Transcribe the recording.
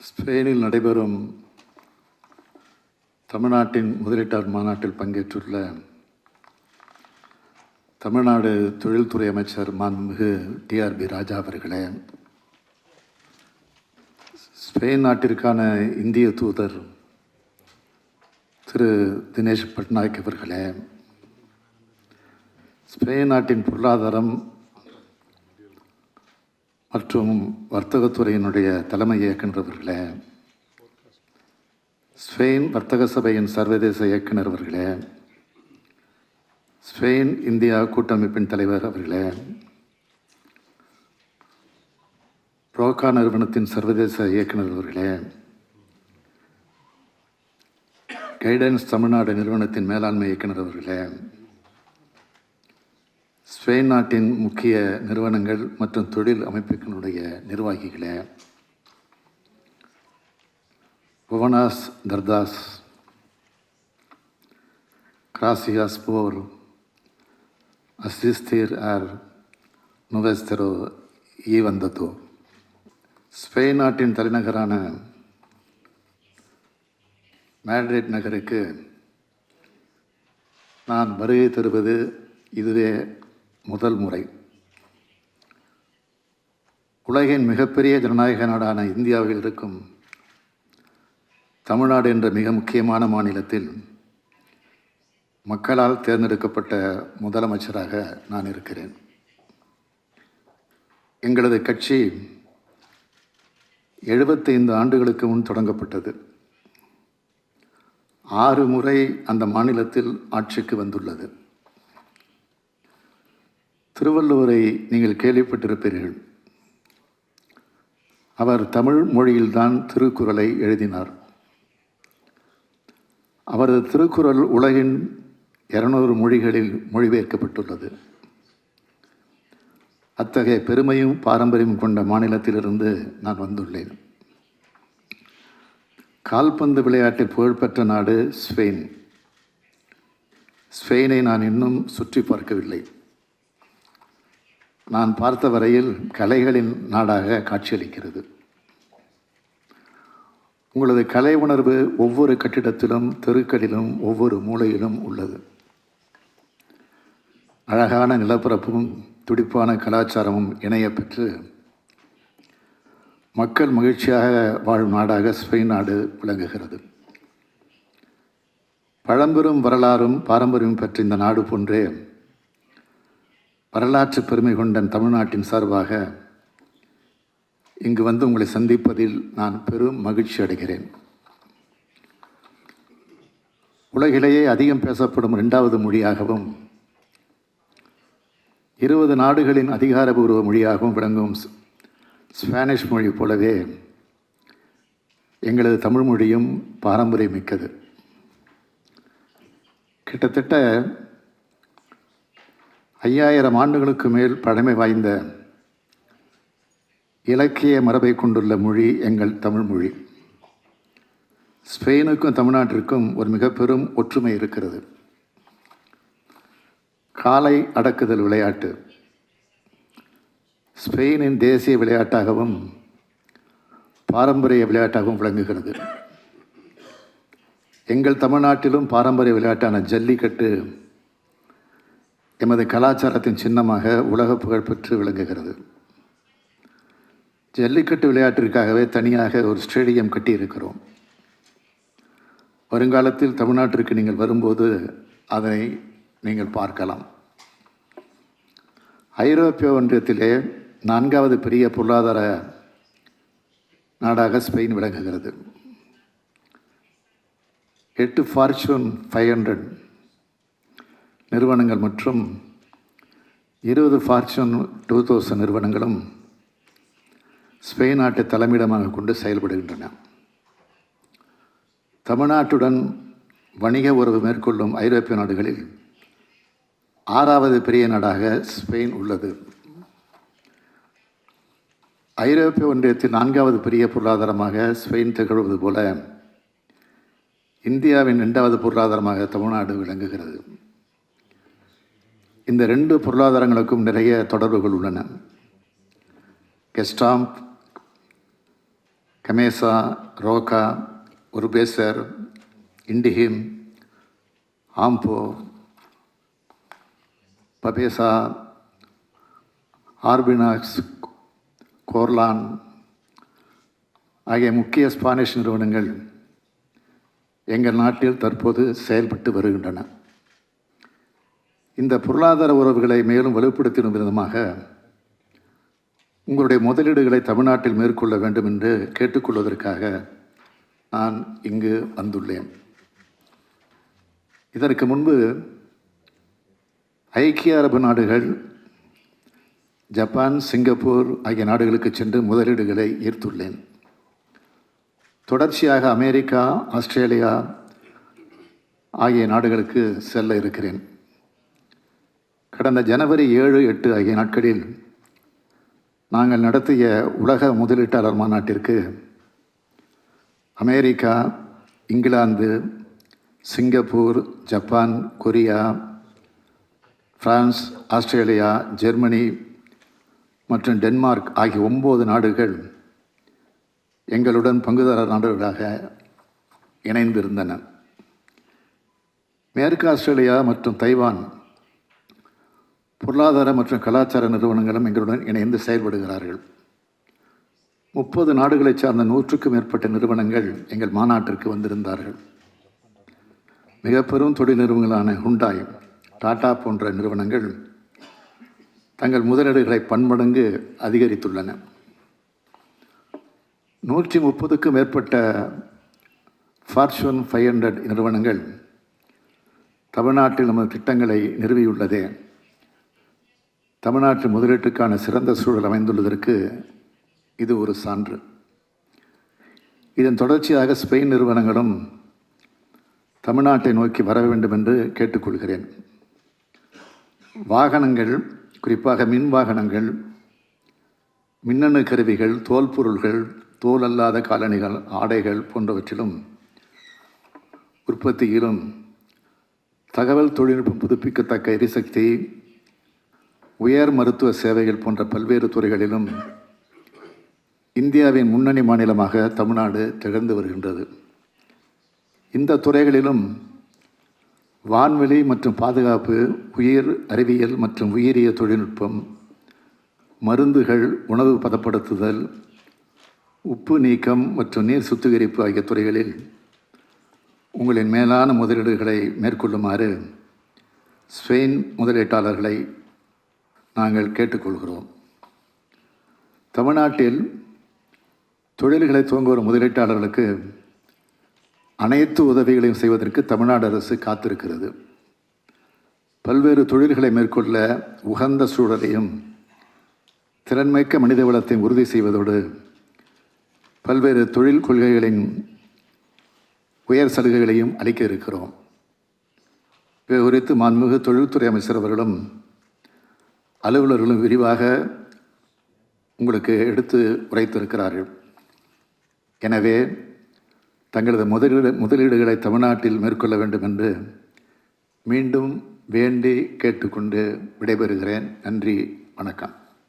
ஸ்பெயினில் நடைபெறும் தமிழ்நாட்டின் முதலீட்டாளர் மாநாட்டில் பங்கேற்றுள்ள தமிழ்நாடு தொழில்துறை அமைச்சர் மாண்புமிகு டிஆர்பி ராஜா அவர்களே, ஸ்பெயின் நாட்டிற்கான இந்திய தூதர் திரு தினேஷ் பட்நாயக் அவர்களே, ஸ்பெயின் நாட்டின் பொருளாதாரம் மற்றும் வர்த்தகத்துறையினுடைய தலைமை இயக்குநர்களே, ஸ்பெயின் வர்த்தக சபையின் சர்வதேச இயக்குனர் அவர்களே, ஸ்பெயின் இந்தியா கூட்டமைப்பின் தலைவர் அவர்களே, ப்ரோகா நிறுவனத்தின் சர்வதேச இயக்குனர் அவர்களே, கைடன்ஸ் தமிழ்நாடு நிறுவனத்தின் மேலாண்மை இயக்குனர் அவர்களே, ஸ்பெயின் நாட்டின் முக்கிய நிறுவனங்கள் மற்றும் தொழில் அமைப்புகளுடைய நிர்வாகிகளே, புவனாஸ் தர்தாஸ், கிராசியாஸ் போர் அசிஸ்தீர் ஆர் நுவெஸ்தரோ ஈ வந்ததோ. ஸ்பெயின் நாட்டின் தலைநகரான மேட்ரிட் நகருக்கு நான் வருகை தருவது இதுவே முதல் முறை. உலகின் மிகப்பெரிய ஜனநாயக நாடான இந்தியாவில் இருக்கும் தமிழ்நாடு என்ற மிக முக்கியமான மாநிலத்தில் மக்களால் தேர்ந்தெடுக்கப்பட்ட முதலமைச்சராக நான் இருக்கிறேன். எங்களது கட்சி 75 ஆண்டுகளுக்கு முன் தொடங்கப்பட்டது. 6 முறை அந்த மாநிலத்தில் ஆட்சிக்கு வந்துள்ளது. திருவள்ளுவரை நீங்கள் கேள்விப்பட்டிருப்பீர்கள். அவர் தமிழ் மொழியில்தான் திருக்குறளை எழுதினார். அவரது திருக்குறள் உலகின் 200 மொழிகளில் மொழிபெயர்க்கப்பட்டுள்ளது. அத்தகைய பெருமையும் பாரம்பரியம் கொண்ட மாநிலத்திலிருந்து நான் வந்துள்ளேன். கால்பந்து விளையாட்டில் புகழ்பெற்ற நாடு ஸ்பெயின். ஸ்பெயினை நான் இன்னும் சுற்றி பார்க்கவில்லை. நான் பார்த்த வரையில் கலைகளின் நாடாக காட்சியளிக்கிறது. உங்களது கலை உணர்வு ஒவ்வொரு கட்டிடத்திலும், தெருக்களிலும், ஒவ்வொரு மூலையிலும் உள்ளது. அழகான நிலப்பரப்பும் துடிப்பான கலாச்சாரமும் இணைய பெற்று மக்கள் மகிழ்ச்சியாக வாழும் நாடாக ஸ்பெயின் நாடு விளங்குகிறது. பழம்பெரும் வரலாறும் பாரம்பரியம் பெற்ற இந்த நாடு போன்றே வரலாற்று பெருமை கொண்ட தமிழ்நாட்டின் சார்பாக இங்கு வந்து உங்களை சந்திப்பதில் நான் பெரும் மகிழ்ச்சி அடைகிறேன். உலகிலேயே அதிகம் பேசப்படும் 2வது மொழியாகவும் 20 நாடுகளின் அதிகாரபூர்வ மொழியாகவும் விளங்கும் ஸ்பானிஷ் மொழி போலவே எங்களது தமிழ் மொழியும் பாரம்பரியமிக்கது. கிட்டத்தட்ட 5000 ஆண்டுகளுக்கு மேல் பழமை வாய்ந்த இலக்கிய மரபை கொண்டுள்ள மொழி எங்கள் தமிழ் மொழி. ஸ்பெயினுக்கும் தமிழ்நாட்டிற்கும் ஒரு மிக பெரும் ஒற்றுமை இருக்கிறது. காளை அடக்குதல் விளையாட்டு ஸ்பெயினின் தேசிய விளையாட்டாகவும் பாரம்பரிய விளையாட்டாகவும் விளங்குகிறது. எங்கள் தமிழ்நாட்டிலும் பாரம்பரிய விளையாட்டான ஜல்லிக்கட்டு எமது கலாச்சாரத்தின் சின்னமாக உலக புகழ் பெற்று விளங்குகிறது. ஜல்லிக்கட்டு விளையாட்டிற்காகவே தனியாக ஒரு ஸ்டேடியம் கட்டியிருக்கிறோம். வருங்காலத்தில் தமிழ்நாட்டிற்கு நீங்கள் வரும்போது அதனை நீங்கள் பார்க்கலாம். ஐரோப்பிய ஒன்றியத்திலே 4வது பெரிய பொருளாதார நாடாக ஸ்பெயின் விளங்குகிறது. 8 ஃபார்ச்சூன் 500 நிறுவனங்கள் மற்றும் 20 ஃபார்ச்சூன் 2000 நிறுவனங்களும் ஸ்பெயின் நாட்டை தலைமையிடமாக கொண்டு செயல்படுகின்றன. தமிழ்நாட்டுடன் வணிக உறவு மேற்கொள்ளும் ஐரோப்பிய நாடுகளில் 6வது பெரிய நாடாக ஸ்பெயின் உள்ளது. ஐரோப்பிய ஒன்றியத்தில் 4வது பெரிய பொருளாதாரமாக ஸ்பெயின் திகழ்வது போல இந்தியாவின் 2வது பொருளாதாரமாக தமிழ்நாடு விளங்குகிறது. இந்த 2 பொருளாதாரங்களுக்கும் நிறைய தொடர்புகள் உள்ளன. கெஸ்டாம்ப் கமேசா, ரோகா, உருபேசர், இண்டிஹிம், ஆம்போ, பபேசா, ஆர்பினாக்ஸ், கோர்லான் ஆகிய முக்கிய ஸ்பானிஷ் நிறுவனங்கள் எங்கள் நாட்டில் தற்போது செயல்பட்டு வருகின்றன. இந்த பொருளாதார உறவுகளை மேலும் வலுப்படுத்தும் விதமாக உங்களுடைய முதலீடுகளை தமிழ்நாட்டில் மேற்கொள்ள வேண்டும் என்று கேட்டுக்கொள்வதற்காக நான் இங்கு வந்துள்ளேன். இதற்கு முன்பு ஐக்கிய அரபு நாடுகள், ஜப்பான், சிங்கப்பூர் ஆகிய நாடுகளுக்கு சென்று முதலீடுகளை ஈர்த்துள்ளேன். தொடர்ச்சியாக அமெரிக்கா, ஆஸ்திரேலியா ஆகிய நாடுகளுக்கு செல்ல இருக்கிறேன். கடந்த ஜனவரி 7, 8 ஆகிய நாட்களில் நாங்கள் நடத்திய உலக முதலீட்டாளர் மாநாட்டிற்கு America, England, Singapore, Japan, Korea, France, Australia, Germany மற்றும் டென்மார்க் ஆகிய 9 நாடுகள் எங்களுடன் பங்குதாரர் நாடுகளாக இணைந்திருந்தன. மேற்கு ஆஸ்திரேலியா மற்றும் தைவான் பொருளாதார மற்றும் கலாச்சார நிறுவனங்களும் எங்களுடன் இணைந்து செயல்படுகிறார்கள். 30 நாடுகளைச் சார்ந்த 100க்கும் மேற்பட்ட நிறுவனங்கள் எங்கள் மாநாட்டிற்கு வந்திருந்தார்கள். மிக பெரும் தொழில் நிறுவனங்களான ஹுண்டாய், டாடா போன்ற நிறுவனங்கள் தங்கள் முதலீடுகளை பன்மடங்கு அதிகரித்துள்ளன. 130க்கும் மேற்பட்ட ஃபார்ச்சூன் 500 நிறுவனங்கள் தமிழ்நாட்டில் நமது திட்டங்களை நிறுவியுள்ளதே தமிழ்நாட்டு முதலீட்டுக்கான சிறந்த சூழல் அமைந்துள்ளதற்கு இது ஒரு சான்று. இதன் தொடர்ச்சியாக ஸ்பெயின் நிறுவனங்களும் தமிழ்நாட்டை நோக்கி வர வேண்டும் என்று கேட்டுக்கொள்கிறேன். வாகனங்கள், குறிப்பாக மின் வாகனங்கள், மின்னணு கருவிகள், தோல் பொருள்கள், தோல் அல்லாத காலணிகள், ஆடைகள் போன்றவற்றிலும் உற்பத்தியிலும் தகவல் தொழில்நுட்பம், புதுப்பிக்கத்தக்க எரிசக்தி, உயர் மருத்துவ சேவைகள் போன்ற பல்வேறு துறைகளிலும் இந்தியாவின் முன்னணி மாநிலமாக தமிழ்நாடு திகழ்ந்து வருகின்றது. இந்த துறைகளிலும் வான்வெளி மற்றும் பாதுகாப்பு, உயிர் அறிவியல் மற்றும் உயிரிய தொழில்நுட்பம், மருந்துகள், உணவு பதப்படுத்துதல், உப்பு நீக்கம் மற்றும் நீர் சுத்திகரிப்பு ஆகிய துறைகளில் உங்களின் மேலான முதலீடுகளை மேற்கொள்ளுமாறு ஸ்பெயின் முதலீட்டாளர்களை நாங்கள் கேட்டுக்கொள்கிறோம். தமிழ்நாட்டில் தொழில்களை துவங்க வரும் முதலீட்டாளர்களுக்கு அனைத்து உதவிகளையும் செய்வதற்கு தமிழ்நாடு அரசு காத்திருக்கிறது. பல்வேறு தொழில்களை மேற்கொள்ள உகந்த சூழலையும் திறன்மிக்க மனித வளத்தையும் உறுதி செய்வதோடு பல்வேறு தொழில் கொள்கைகளின் உயர் சலுகைகளையும் அளிக்க இருக்கிறோம். இது குறித்து மாண்புமிகு தொழில்துறை அமைச்சர் அவர்களும் அலுவலர்களும் விரிவாக உங்களுக்கு எடுத்து உரைத்திருக்கிறார்கள். எனவே தங்களது முதலீடுகளை தமிழ்நாட்டில் மேற்கொள்ள வேண்டும் என்று மீண்டும் வேண்டி கேட்டுக்கொண்டு விடைபெறுகிறேன். நன்றி, வணக்கம்.